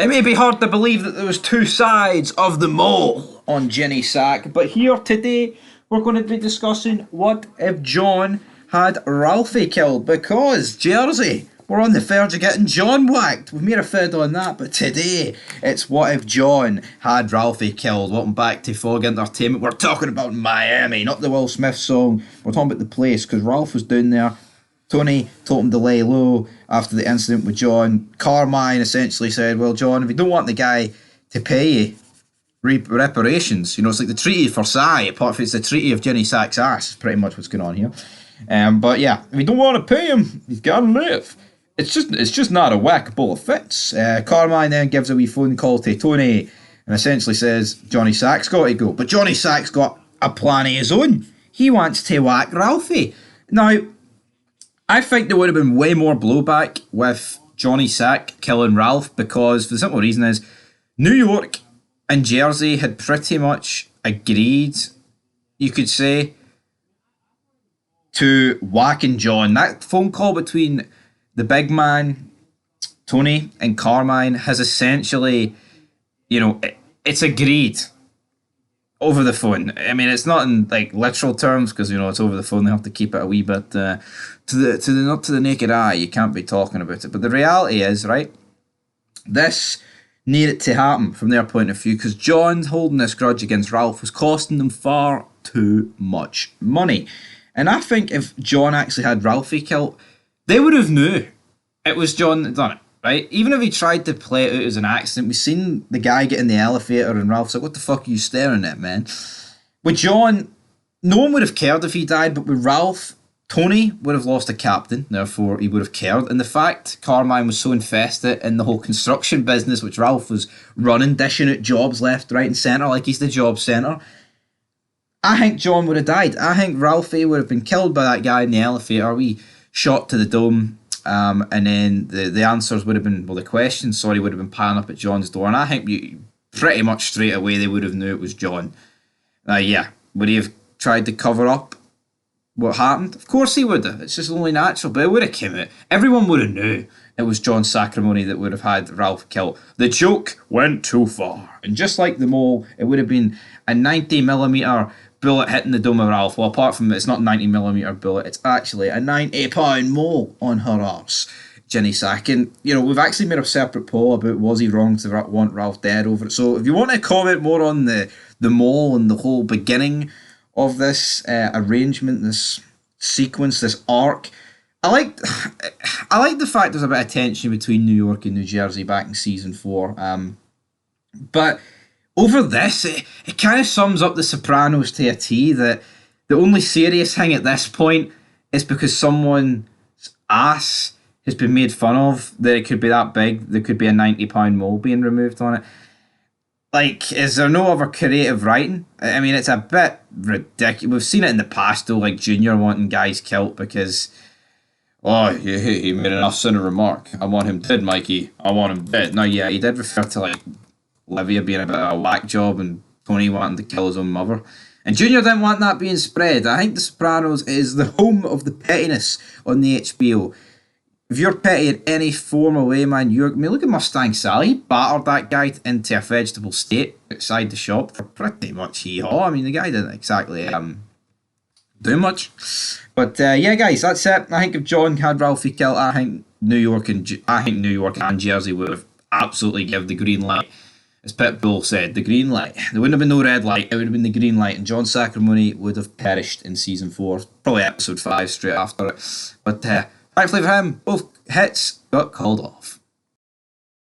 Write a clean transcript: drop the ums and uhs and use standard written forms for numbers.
It may be hard to believe that there was two sides of the mole on Jenny Sack, but here today we're going to be discussing what if John had Ralphie killed, because Jersey, we're on the verge of getting John whacked. We've made a fed on that, but today it's what if John had Ralphie killed. Welcome back to Fog Entertainment. We're talking about Miami, not the Will Smith song. We're talking about the place, because Ralph was down there. Tony told him to lay low after the incident with John. Carmine essentially said, well, John, if you don't want the guy to pay you reparations, you know, it's like the Treaty of Versailles, apart from it's the Treaty of Jenny Sack's ass, is pretty much what's going on here. But yeah, if you don't want to pay him, you've got to live. It's just not a whackable offence. Carmine then gives a wee phone call to Tony and essentially says Johnny Sack's got to go. But Johnny Sack's got a plan of his own. He wants to whack Ralphie. Now, I think there would have been way more blowback with Johnny Sack killing Ralph, because the simple reason is New York and Jersey had pretty much agreed, you could say, to whacking John. That phone call between the big man, Tony, and Carmine has essentially, it's agreed over the phone. I mean, it's not in like literal terms, because it's over the phone. They have to keep it a wee bit to the naked eye. You can't be talking about it. But the reality is, right, this needed to happen from their point of view, because John holding this grudge against Ralph was costing them far too much money. And I think if John actually had Ralphie killed, they would have knew it was John that done it. Right? Even if he tried to play it out as an accident, we've seen the guy get in the elevator and Ralph's like, what the fuck are you staring at, man? With John, no one would have cared if he died, but with Ralph, Tony would have lost a captain, therefore he would have cared. And the fact Carmine was so invested in the whole construction business, which Ralph was running, dishing out jobs left, right and centre, like he's the job centre, I think John would have died. I think Ralphie would have been killed by that guy in the elevator, we shot to the dome. And then the answers would have been, the questions, would have been piling up at John's door. And I think pretty much straight away they would have knew it was John. Would he have tried to cover up what happened? Of course he would have. It's just only natural, but it would have came out. Everyone would have knew it was John Sacrimony that would have had Ralph killed. The joke went too far. And just like the mole, it would have been a 90mm bullet hitting the dome of Ralph. Well, apart from it's not a 90mm bullet, it's actually a 90-pound mole on her arse, Jenny Sack. And, we've actually made a separate poll about was he wrong to want Ralph dead over it. So if you want to comment more on the mole and the whole beginning of this arrangement, this sequence, this arc, I like the fact there's a bit of tension between New York and New Jersey back in season 4. But over this, it kind of sums up the Sopranos to a T, that the only serious thing at this point is because someone's ass has been made fun of, that it could be that big, there could be a 90-pound mole being removed on it. Like, is there no other creative writing? I mean, it's a bit ridiculous. We've seen it in the past, though, like Junior wanting guys killed because, he made an off-center remark. I want him dead, Mikey. I want him dead. No, yeah, he did refer to, like, Olivia being a bit of a whack job and Tony wanting to kill his own mother. And Junior didn't want that being spread. I think The Sopranos is the home of the pettiness on the HBO. If you're petty in any form or way, man, look at Mustang Sally. He battered that guy into a vegetable state outside the shop for pretty much hee-haw. I mean, the guy didn't exactly do much. But yeah, guys, that's it. I think if John had Ralphie killed, I think New York and Jersey would have absolutely given the green light. As Pitbull said, the green light. There wouldn't have been no red light, it would have been the green light, and John Sacrimony would have perished in season 4, probably episode 5 straight after it. But thankfully for him, both hits got called off.